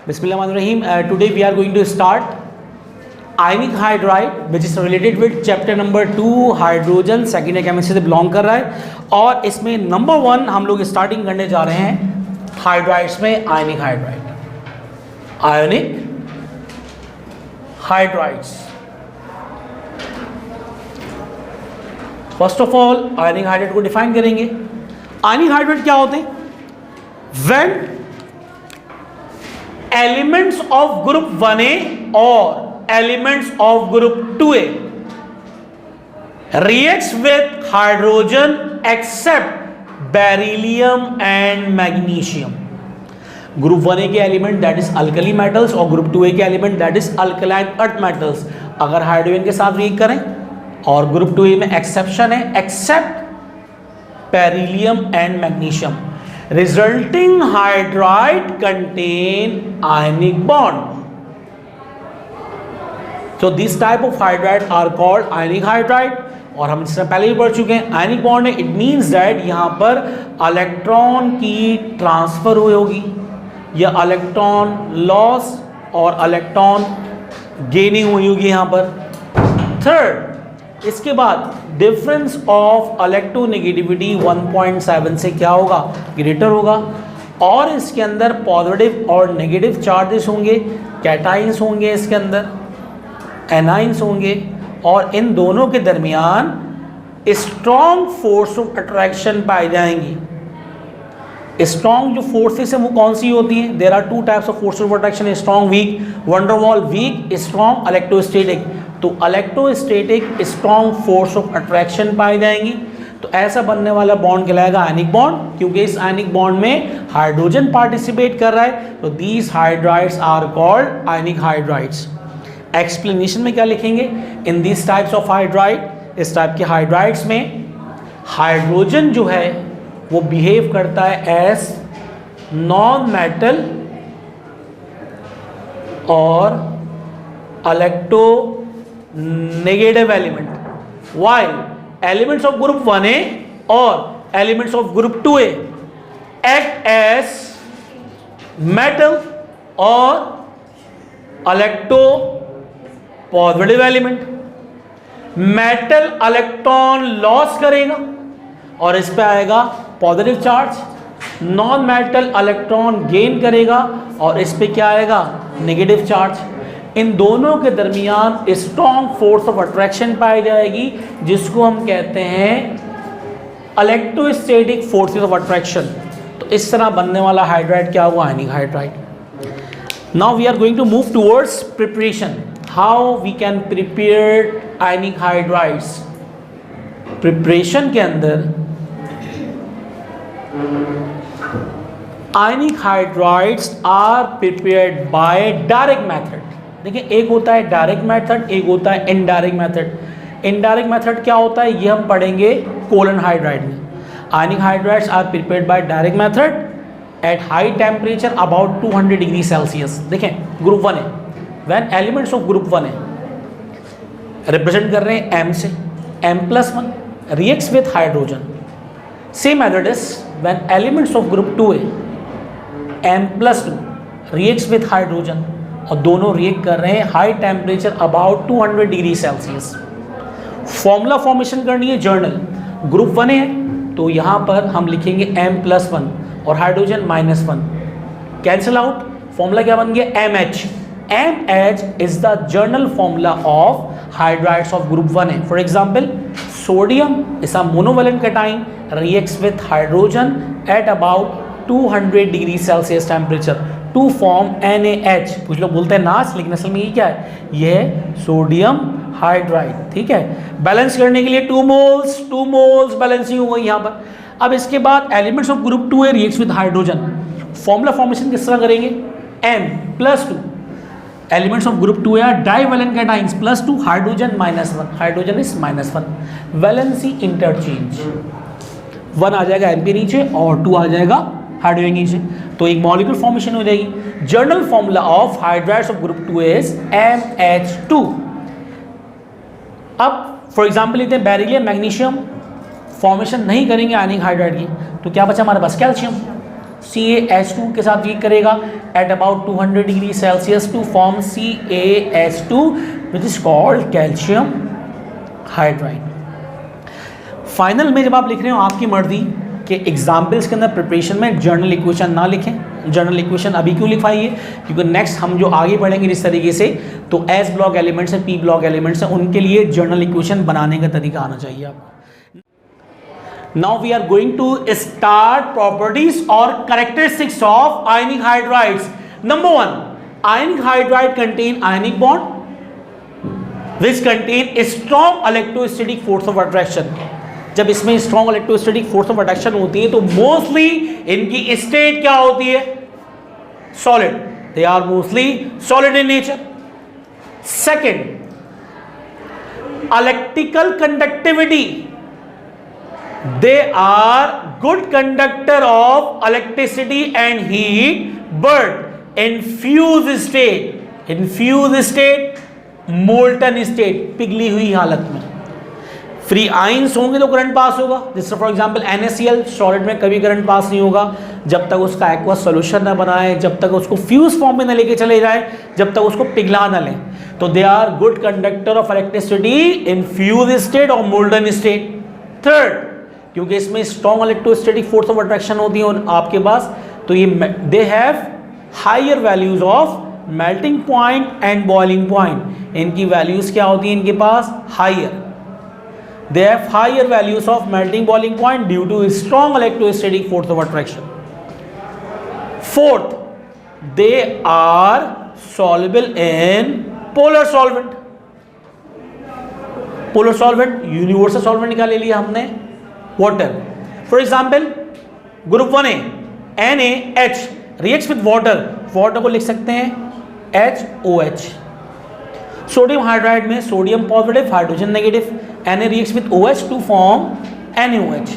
Bismillahirrahmanirrahim. Today we are going to start ionic hydride which is related with chapter number 2 hydrogen, second chemistry से belong कर रहा है और इसमें number 1 हम लोग स्टार्टिंग करने जा रहे हैं हाइड्राइड्स में ionic hydrides. First of all ionic hydride को डिफाइन करेंगे। आयनिक हाइड्राइड क्या होते हैं? When elements of group 1A और elements of group 2A reacts with hydrogen except beryllium and magnesium। Group 1A के element that is alkali metals और group 2A के element that is alkaline earth metals अगर hydrogen के साथ react करें, और group 2A में एक्सेप्शन है, except beryllium and magnesium, resulting hydride contain ionic bond. So this type of hydride are called ionic hydride और हम इससे पहले भी पढ़ चुके हैं। आयनिक बॉन्ड है, इट मीन्स दैट यहाँ पर इलेक्ट्रॉन की ट्रांसफर हुई होगी या इलेक्ट्रॉन लॉस और इलेक्ट्रॉन गेनिंग हुई होगी यहाँ पर। थर्ड, इसके बाद डिफरेंस ऑफ इलेक्ट्रोनेगेटिविटी 1.7 से क्या होगा? ग्रेटर होगा और इसके अंदर पॉजिटिव और नेगेटिव चार्जेस होंगे, कैटाइंस होंगे, इसके अंदर एनाइंस होंगे और इन दोनों के दरमियान स्ट्रॉन्ग फोर्स ऑफ अट्रैक्शन पाई जाएंगी। स्ट्रॉन्ग जो फोर्सेस है वो कौन सी होती हैं? There are two types of force of attraction, strong weak. Van der Waals weak, strong electrostatic. तो electrostatic strong force of attraction पाई जाएंगी। तो ऐसा बनने वाला बॉन्ड कहलाएगा आयनिक बॉन्ड, क्योंकि इस आयनिक बॉन्ड में हाइड्रोजन पार्टिसिपेट कर रहा है। तो these hydrides are called ionic hydrides. Explanation में क्या लिखेंगे? In this types of hydride, इस टाइप के हाइड्राइड्स में हाइड्रोजन जो है वो बिहेव करता है एज नॉन मेटल और electronegative element, while elements of group 1A और elements of group 2A act as metal और electropositive element. Metal electron loss करेगा और इस पे आएगा positive charge, non metal electron gain करेगा और इस पे क्या आएगा? Negative charge. इन दोनों के दरमियान स्ट्रॉन्ग फोर्स ऑफ अट्रैक्शन पाई जाएगी जिसको हम कहते हैं इलेक्ट्रोस्टैटिक फोर्सेस ऑफ अट्रैक्शन। तो इस तरह बनने वाला हाइड्राइड क्या हुआ? Ionic hydride. Now we are going to move towards preparation. How we can prepare ionic hydrides? Preparation के अंदर ionic hydrides are prepared by direct method। देखिए, एक होता है डायरेक्ट मेथड, एक होता है इनडायरेक्ट मेथड। इनडायरेक्ट मेथड क्या होता है ये हम पढ़ेंगे कोलन हाइड्राइड में। ionic hydrides are prepared by direct method at high temperature about 200 degree Celsius. देखें, ग्रुप 1 है, when elements of group 1A represent कर रहे हैं M से, M+1 reacts with hydrogen। same method is when elements of group 2A M+2 reacts with hydrogen और दोनों react कर रहे हैं high temperature about 200 degree Celsius. Formula formation करनी है जर्नल। ग्रुप 1A है तो यहाँ पर हम लिखेंगे M+1 और हाइड्रोजन -1, कैंसिल आउट। फॉर्मूला क्या बन गया? MH। MH is the journal formula of hydrides of group 1A। For example, sodium is a monovalent cation reacts with hydrogen at about 200 degree Celsius temperature to form NaH। कुछ लोग बोलते हैं नाच, लेकिन असल में ये क्या है? ये है सोडियम हाइड्राइड। ठीक है, बैलेंस करने के लिए 2 मोल्स बैलेंसिंग हो गई यहाँ पर। अब इसके बाद elements of group 2A reacts with hydrogen. Formula formation किस तरह करेंगे? M+2 elements of group 2A are divalent cations +2, hydrogen -1, hydrogen is -1, valency interchange। 1 आ जाएगा M के नीचे और 2 आ जाएगा हाइड्रोजन के नीचे, तो एक मॉलिक्यूल फॉर्मेशन हो जाएगी। Journal formula of hydrides of group 2A is MH2। अब फॉर एग्जाम्पल लेते हैं बेरिलियम मैग्नीशियम, फॉर्मेशन नहीं करेंगे आयनिक हाइड्राइड की, तो क्या बचा हमारे पास? कैल्शियम। CaH2 के साथ रिएक्ट करेगा at about 200 degree celsius to form CaH2 which is called calcium hydride. Final में जब आप लिख रहे हो आपकी मर्जी के एग्जाम्पल्स के अंदर प्रिपरेशन में जर्नल इक्वेशन ना लिखें। जर्नल इक्वेशन अभी क्यों लिखवाई है, क्योंकि नेक्स्ट हम जो आगे बढ़ेंगे जिस तरीके से, तो एस ब्लॉक एलिमेंट्स हैं, पी ब्लॉक एलिमेंट्स हैं, उनके लिए जर्नल इक्वेशन बनाने का तरीका आना चाहिए आपको। Now we are going to start properties और characteristics of ionic hydrides. Number 1, ionic hydride contain ionic bond which contain strong electrostatic force of attraction. जब इसमें strong electrostatic force of attraction होती है तो मोस्टली इनकी स्टेट क्या होती है, solid, they are mostly solid in nature. Second, electrical conductivity, they are good conductor of electricity and heat, but in fuse state, molten state, पिघली हुई हालत में। फ्री आयंस होंगे तो करंट पास होगा, जैसे फॉर एग्जांपल NaCl सॉलिड में कभी current pass नहीं होगा जब तक उसका एक्वस सॉल्यूशन ना बनाए, जब तक उसको फ्यूज फॉर्म में ना लेके चले जाए, जब तक उसको पिघला ना लें। तो they are good conductor of electricity in fuse state और मोल्टन स्टेट। थर्ड, क्योंकि इसमें strong electrostatic force of attraction होती है आपके पास, तो ये they have higher values of melting point and boiling point. इनकी वैल्यूज क्या होती है इनके पास, higher. They have higher values of melting boiling point due to strong electrostatic force of attraction. Fourth, they are soluble in polar solvent. Polar solvent, universal solvent क्या ले लिया हमने, water. For example, group 1A NaH reacts with water. Water को लिख सकते हैं HOH. Sodium hydride में sodium positive, hydrogen negative, Na reacts with OH to form NaOH.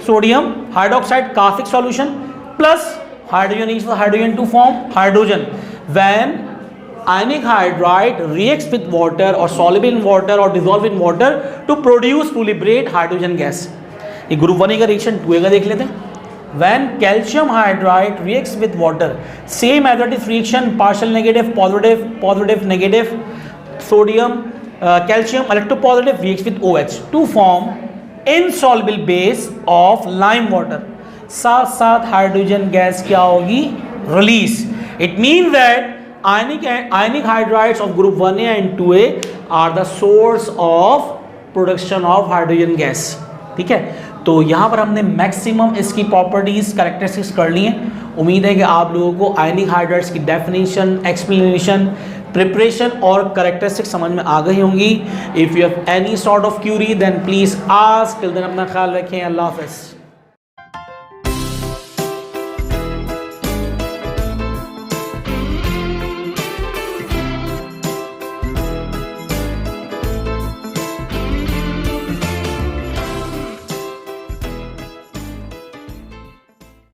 Sodium hydroxide Caustic solution plus hydrogen reacts with hydrogen to form hydrogen. When ionic hydride reacts with water or soluble in water or dissolved in water to produce, to liberate hydrogen gas. ये group 1 का reaction 2 का देख लेते हैं। When calcium hydride reacts with water, same as it is reaction, partial negative, positive, positive, negative. Sodium calcium electropositive reacts with OH to form insoluble base of lime water. साथ साथ hydrogen gas क्या होगी, release. It means that ionic hydrides of group 1A and 2A are the source of production of hydrogen gas. ठीक है, तो यहाँ पर हमने मैक्सिमम इसकी प्रॉपर्टीज कैरेक्टरिस्टिक्स कर ली हैं। उम्मीद है कि आप लोगों को आयनिक हाइड्राइड्स की डेफिनेशन, एक्सप्लेनेशन, प्रिपरेशन और कैरेक्टरिस्टिक्स समझ में आ गई होंगी। If you have any sort of query then please ask. Till then अपना ख्याल रखें। अल्लाह हाफ़िज़।